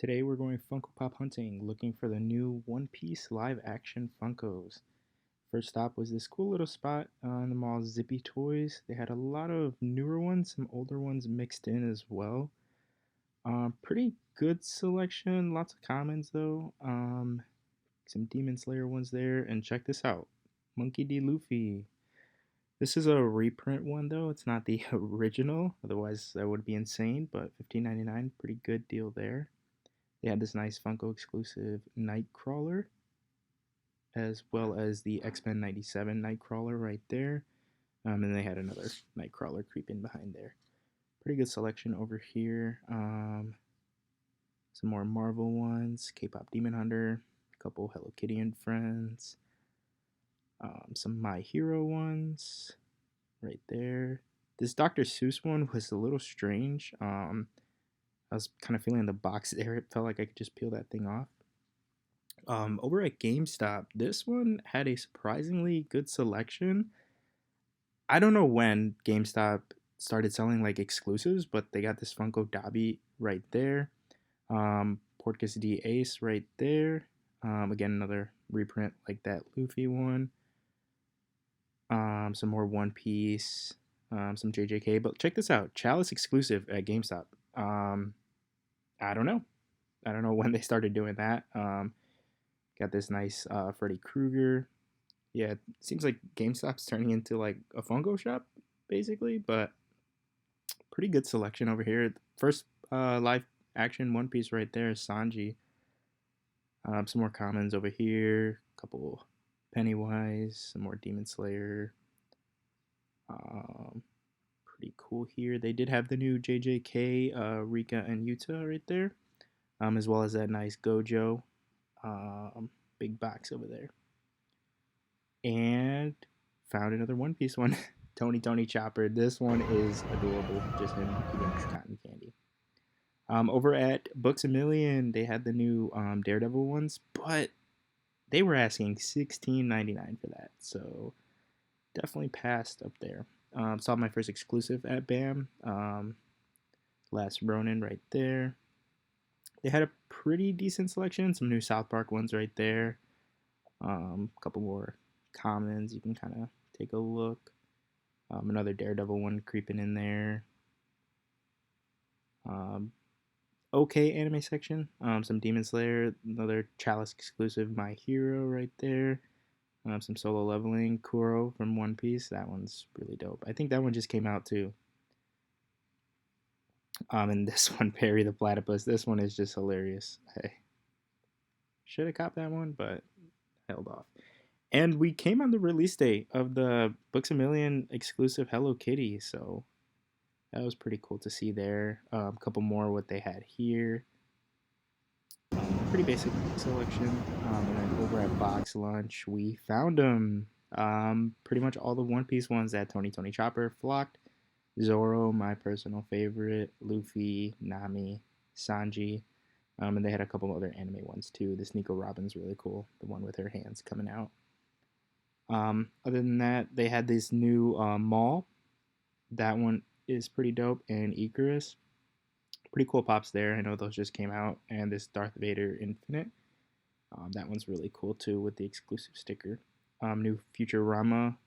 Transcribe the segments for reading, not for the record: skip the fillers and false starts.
Today we're going Funko Pop hunting, looking for the new One Piece live action Funkos. First stop was this cool little spot in the mall, Zippy Toys. They had a lot of newer ones, some older ones mixed in as well. Pretty good selection, lots of commons though. Some Demon Slayer ones there, and check this out, Monkey D. Luffy. This is a reprint one though, it's not the original, otherwise that would be insane, but $15.99, pretty good deal there. They had this nice Funko exclusive Nightcrawler, as well as the X-Men 97 Nightcrawler right there. And they had another Nightcrawler creeping behind there. Pretty good selection over here. Some more Marvel ones, K-Pop Demon Hunter, a couple Hello Kitty and Friends, some My Hero ones right there. This Dr. Seuss one was a little strange. I was kind of feeling the box there. It felt like I could just peel that thing off. Over at GameStop, this one had a surprisingly good selection. I don't know when GameStop started selling like exclusives, but they got this Funko Dobby right there. Portgas D Ace right there. Again, another reprint like that Luffy one. Some more One Piece. Some JJK. But check this out, Chalice exclusive at GameStop. I don't know. I don't know when they started doing that. Got this nice Freddy Krueger. Yeah, it seems like GameStop's turning into like a Funko shop, basically, but pretty good selection over here. First live action One Piece right there, Sanji. Some more commons over here. A couple Pennywise, some more Demon Slayer. Pretty cool here. They did have the new JJK, Rika and Yuta right there, as well as that nice Gojo. Big box over there. And found another One Piece one. Tony Chopper. This one is adorable. Just him eating cotton candy. Over at Books a Million, they had the new Daredevil ones, but they were asking $16.99 for that. So definitely passed up there. Saw my first exclusive at BAM. Last Ronin right there. They had a pretty decent selection. Some new South Park ones right there. A couple more commons. You can kind of take a look. Another Daredevil one creeping in there. Okay, anime section. Some Demon Slayer. Another Chalice exclusive My Hero right there. Some Solo Leveling. Kuro from One Piece. That one's really dope. I think that one just came out too. And this one, Perry the Platypus. This one is just hilarious. Hey, should have copped that one, but held off. And we came on the release date of the Books a Million exclusive Hello Kitty, so that was pretty cool to see there. A couple more what they had here. Pretty basic selection. And then over at Box Lunch, we found them. Pretty much all the One Piece ones that Tony Chopper flocked. Zoro, my personal favorite. Luffy, Nami, Sanji. And they had a couple other anime ones too. This Nico Robin's really cool. The one with her hands coming out. Other than that, they had this new mall. That one is pretty dope. And Icarus. Pretty cool pops there. I know those just came out. And this Darth Vader Infinite. That one's really cool too with the exclusive sticker. New Futurama.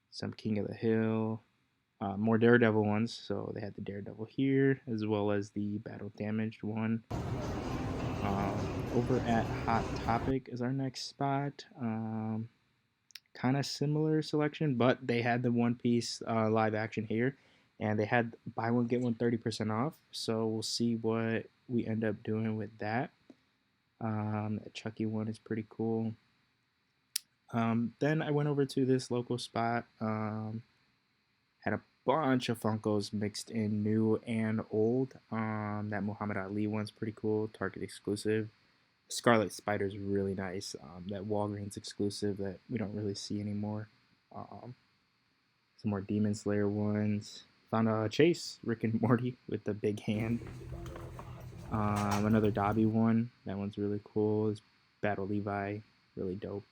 Some King of the Hill. More Daredevil ones. So they had the Daredevil here, as well as the Battle Damaged one. Over at Hot Topic is our next spot. Kind of similar selection, but they had the One Piece live action here, and they had buy one get one 30% off. So we'll see what we end up doing with that. The Chucky one is pretty cool. Then I went over to this local spot. Had a bunch of Funkos mixed in new and old. That Muhammad Ali one's pretty cool. Target exclusive. Scarlet Spider's really nice. That Walgreens exclusive that we don't really see anymore. Some more Demon Slayer ones. Found a Chase, Rick and Morty with the big hand. Another Dobby one. That one's really cool. It's Battle Levi. Really dope.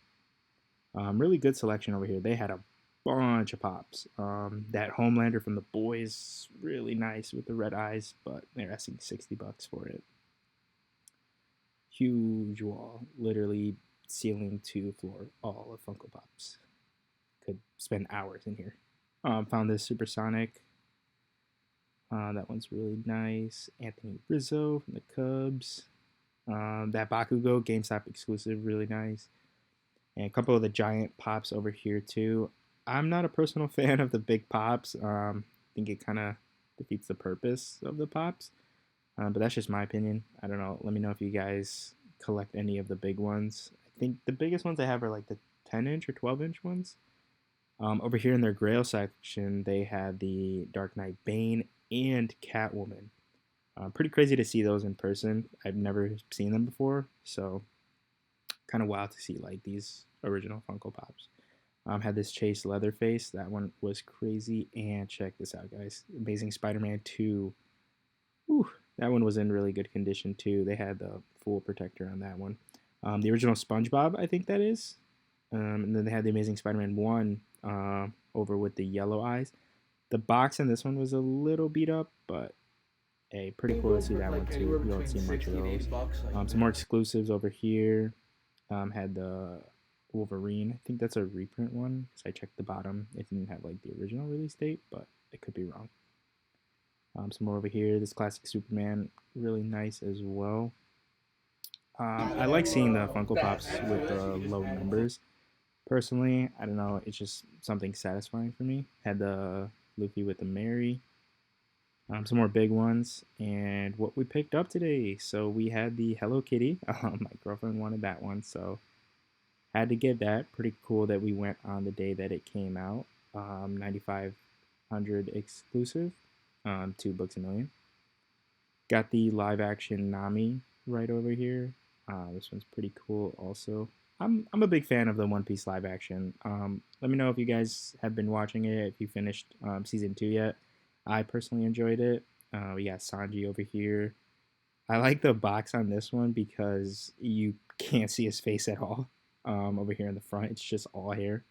Really good selection over here. They had a bunch of pops. That Homelander from The Boys, really nice with the red eyes, but they're asking $60 for it. huge wall, literally ceiling to floor, all of Funko Pops. Could spend hours in here. Found this Supersonic. That one's really nice. Anthony Rizzo from the Cubs. That Bakugo GameStop exclusive, really nice. And a couple of the giant pops over here too. I'm not a personal fan of the big pops. I think it kind of defeats the purpose of the pops. But that's just my opinion. I don't know. Let me know if you guys collect any of the big ones. I think the biggest ones I have are like the 10-inch or 12-inch ones. Over here in their Grail section, they had the Dark Knight Bane and Catwoman. Pretty crazy to see those in person. I've never seen them before, so kind of wild to see like these original Funko Pops. Had this Chase Leatherface. That one was crazy. And check this out, guys. Amazing Spider-Man 2. Whew, that one was in really good condition too. They had the full protector on that one. The original SpongeBob, I think that is. And then they had the Amazing Spider-Man 1 over with the yellow eyes. The box in this one was a little beat up, but hey, pretty cool to see that one too. You don't see much of those. Some more exclusives over here. Had the Wolverine. I think that's a reprint one because I checked the bottom. It didn't have like the original release date, but it could be wrong. Some more over here. This classic Superman, really nice as well. I like seeing the Funko Pops with the low numbers. Personally, I don't know. It's just something satisfying for me. Had the Luffy with the Mary. Some more big ones, and what we picked up today. So we had the Hello Kitty. My girlfriend wanted that one, so had to get that. Pretty cool that we went on the day that it came out. 9,500 exclusive. 2 books a million. Got the live action Nami right over here. This one's pretty cool also. I'm a big fan of the One Piece live action. Let me know if you guys have been watching it, if you finished season 2 yet. I personally enjoyed it. We got Sanji over here. I like the box on this one because you can't see his face at all. Over here in the front, it's just all hair.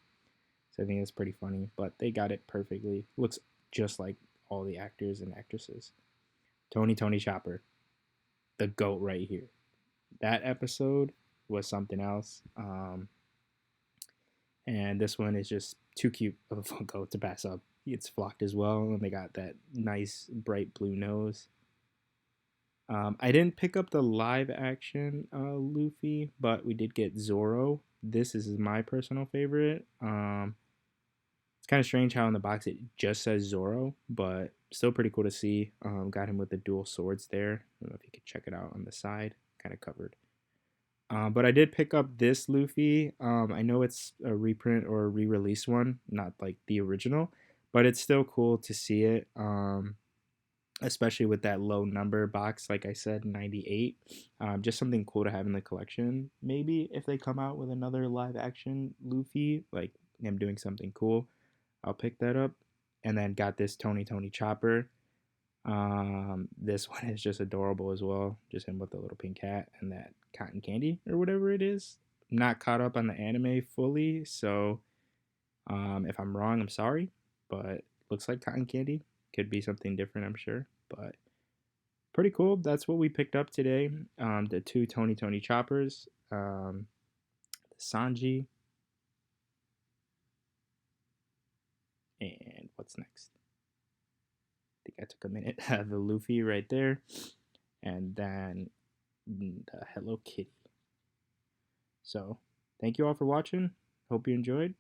So I think that's pretty funny. But they got it perfectly. Looks just like all the actors and actresses. Tony Chopper, the GOAT right here. That episode was something else. And this one is just too cute of a Funko to pass up. It's flocked as well, and they got that nice bright blue nose. I didn't pick up the live action Luffy, but we did get Zoro. This is my personal favorite. It's kind of strange how in the box it just says Zoro, but still pretty cool to see. Got him with the dual swords there. I don't know if you could check it out on the side, kind of covered. But I did pick up this Luffy. I know it's a reprint or a re-release one, not like the original, but it's still cool to see it. Especially with that low number box, like I said, 98. Just something cool to have in the collection. Maybe if they come out with another live action Luffy, like him doing something cool, I'll pick that up. And then got this Tony Chopper. This one is just adorable as well. Just him with the little pink hat and that cotton candy or whatever it is. I'm not caught up on the anime fully, so if I'm wrong, I'm sorry. But looks like cotton candy. Could be something different, I'm sure. But pretty cool. That's what we picked up today. The 2 Tony Choppers. The Sanji. And what's next? I think I took a minute. The Luffy right there. And then the Hello Kitty. So, thank you all for watching. Hope you enjoyed.